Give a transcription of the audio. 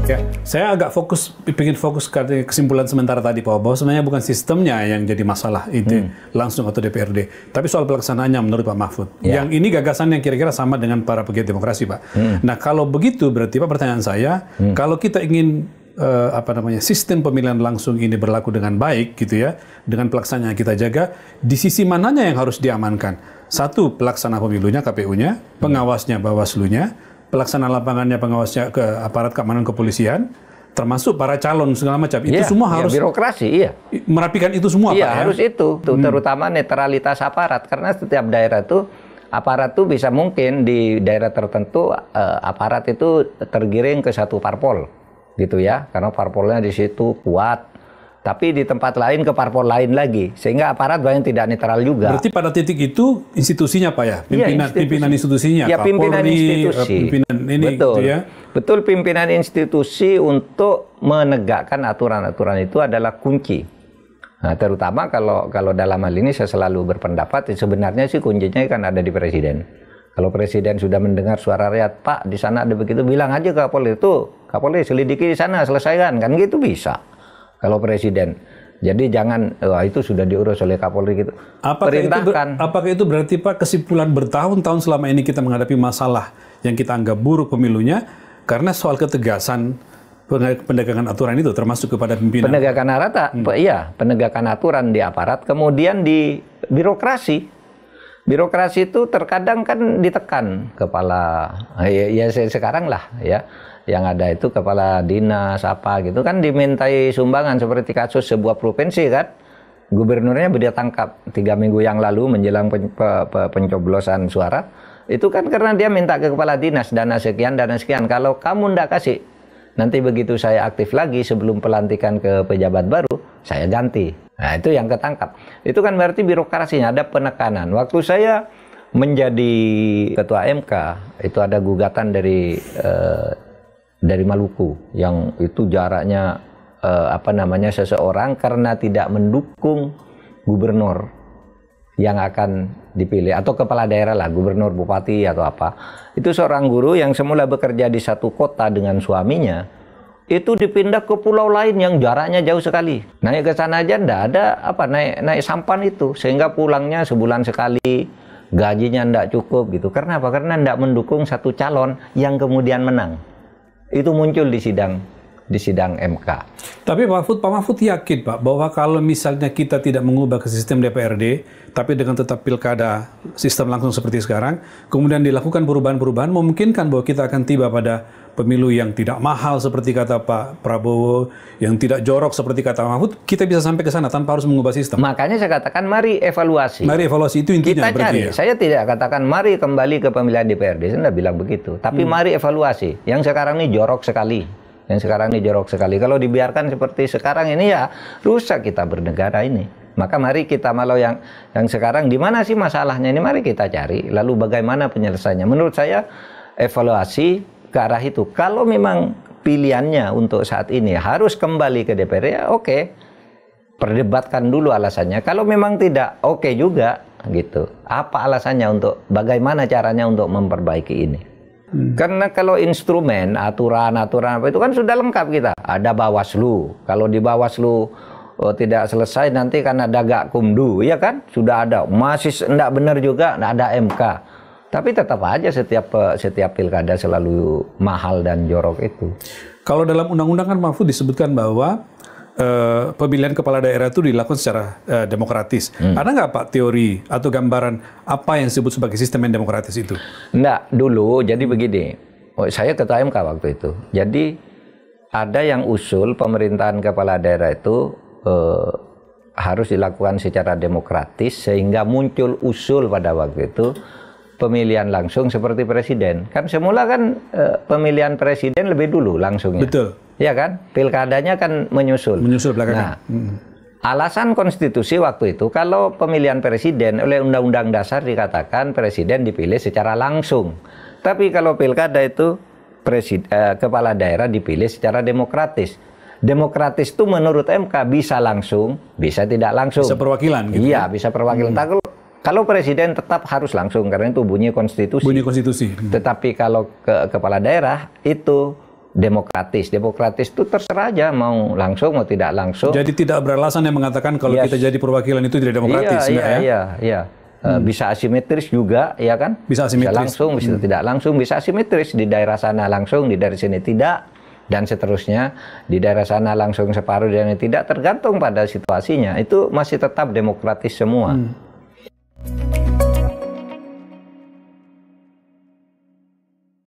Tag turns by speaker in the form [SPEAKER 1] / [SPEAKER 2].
[SPEAKER 1] Ya, saya agak ingin fokus ke kesimpulan sementara tadi bahwa sebenarnya bukan sistemnya yang jadi masalah itu langsung atau DPRD, tapi soal pelaksanaannya menurut Pak Mahfud.
[SPEAKER 2] Ya.
[SPEAKER 1] Yang ini gagasan yang kira-kira sama dengan para pegiat demokrasi, Pak. Nah, kalau begitu berarti Pak, pertanyaan saya, kalau kita ingin sistem pemilihan langsung ini berlaku dengan baik gitu ya, dengan pelaksanaan kita jaga, di sisi mananya yang harus diamankan? Satu, pelaksana pemilunya, KPU-nya, pengawasnya, Bawaslu-nya, pelaksana lapangannya, pengawasnya ke aparat keamanan kepolisian, termasuk para calon segala macam. Itu semua harus
[SPEAKER 2] birokrasi,
[SPEAKER 1] merapikan itu semua, Pak.
[SPEAKER 2] Harus itu, terutama netralitas aparat, karena setiap daerah itu aparat tuh bisa mungkin di daerah tertentu aparat itu tergiring ke satu parpol, gitu ya, karena parpolnya di situ kuat. Tapi di tempat lain ke parpol lain lagi, sehingga aparat banyak tidak netral juga.
[SPEAKER 1] Berarti pada titik itu institusinya, Pak, ya? Pimpinan institusinya,
[SPEAKER 2] ya, pimpinan institusi.
[SPEAKER 1] Pimpinan ini,
[SPEAKER 2] betul,
[SPEAKER 1] gitu ya?
[SPEAKER 2] Betul, pimpinan institusi untuk menegakkan aturan-aturan itu adalah kunci. Nah, terutama kalau dalam hal ini saya selalu berpendapat, sebenarnya sih kuncinya kan ada di presiden. Kalau presiden sudah mendengar suara rakyat, Pak, di sana ada begitu, bilang aja ke Kapolri, Kapolri selidiki di sana, selesaikan, kan gitu bisa. Kalau presiden, jadi jangan itu sudah diurus oleh Kapolri gitu.
[SPEAKER 1] Apakah itu berarti, Pak, kesimpulan bertahun-tahun selama ini kita menghadapi masalah yang kita anggap buruk pemilunya karena soal ketegasan penegakan aturan itu, termasuk kepada pimpinan? Penegakan aturan di aparat, kemudian di birokrasi. Birokrasi itu terkadang kan ditekan kepala, sekarang lah ya. Yang ada itu kepala dinas apa gitu kan dimintai sumbangan seperti kasus sebuah provinsi kan, gubernurnya dia tangkap 3 minggu yang lalu menjelang pencoblosan suara itu kan karena dia minta ke kepala dinas dana sekian, kalau kamu ndak kasih nanti begitu saya aktif lagi sebelum pelantikan ke pejabat baru saya ganti. Nah, itu yang ketangkap. Itu kan berarti birokrasinya ada penekanan. Waktu saya menjadi ketua MK itu ada gugatan dari Maluku yang itu jaraknya seseorang karena tidak mendukung gubernur yang akan dipilih atau kepala daerah lah, gubernur, bupati atau apa. Itu seorang guru yang semula bekerja di satu kota dengan suaminya itu dipindah ke pulau lain yang jaraknya jauh sekali. Naik ke sana aja ndak ada naik sampan itu sehingga pulangnya sebulan sekali, gajinya ndak cukup gitu. Karena apa? Karena ndak mendukung satu calon yang kemudian menang. Itu muncul di sidang MK. Tapi Pak Mahfud yakin, Pak, bahwa kalau misalnya kita tidak mengubah ke sistem DPRD, tapi dengan tetap pilkada sistem langsung seperti sekarang, kemudian dilakukan perubahan-perubahan, memungkinkan bahwa kita akan tiba pada pemilu yang tidak mahal seperti kata Pak Prabowo, yang tidak jorok seperti kata Mahfud, kita bisa sampai ke sana tanpa harus mengubah sistem.
[SPEAKER 2] Makanya saya katakan mari evaluasi. Mari evaluasi, itu intinya. Kita cari. Ya? Saya tidak katakan mari kembali ke pemilihan DPRD, saya tidak bilang begitu. Tapi mari evaluasi. Yang sekarang ini jorok sekali. Kalau dibiarkan seperti sekarang ini ya rusak kita bernegara ini. Maka mari kita yang sekarang di mana sih masalahnya ini, mari kita cari. Lalu bagaimana penyelesaiannya? Menurut saya evaluasi ke arah itu. Kalau memang pilihannya untuk saat ini harus kembali ke DPR, ya oke. Perdebatkan dulu alasannya. Kalau memang tidak, oke juga gitu. Apa alasannya bagaimana caranya untuk memperbaiki ini? Karena kalau instrumen, aturan apa itu kan sudah lengkap kita. Ada Bawaslu. Kalau di Bawaslu tidak selesai nanti kan ada Gakumdu, ya kan? Sudah ada. Masih tidak benar juga, ada MK. Tapi tetap aja setiap pilkada selalu mahal dan jorok itu.
[SPEAKER 1] Kalau dalam undang-undang kan Mahfud disebutkan bahwa pemilihan kepala daerah itu dilakukan secara demokratis. Ada nggak, Pak, teori atau gambaran apa yang disebut sebagai sistem yang demokratis itu?
[SPEAKER 2] Enggak, dulu jadi begini. Saya ketua MK waktu itu. Jadi ada yang usul pemerintahan kepala daerah itu harus dilakukan secara demokratis sehingga muncul usul pada waktu itu pemilihan langsung seperti presiden. Kan semula kan pemilihan presiden lebih dulu langsungnya. Betul. Ya kan? Pilkadanya kan menyusul. Menyusul belakangan. Nah, alasan konstitusi waktu itu kalau pemilihan presiden oleh Undang-Undang Dasar dikatakan presiden dipilih secara langsung. Tapi kalau pilkada itu kepala daerah dipilih secara demokratis. Demokratis itu menurut MK bisa langsung, bisa tidak langsung. Bisa perwakilan gitu. Iya, bisa perwakilan. Kalau presiden tetap harus langsung karena itu bunyi konstitusi. Bunyi konstitusi. Tetapi kalau kepala daerah itu
[SPEAKER 1] demokratis. Demokratis itu terserah aja mau langsung mau tidak langsung.
[SPEAKER 2] Jadi tidak beralasan yang mengatakan kalau kita jadi perwakilan itu tidak demokratis.
[SPEAKER 1] Iya. Bisa asimetris juga, ya kan?
[SPEAKER 2] Bisa asimetris.
[SPEAKER 1] Bisa langsung, bisa tidak langsung, bisa asimetris. Di daerah sana langsung, di daerah sini tidak, dan seterusnya. Di daerah sana langsung separuh, di daerah ini tidak, tergantung pada situasinya. Itu masih tetap demokratis semua.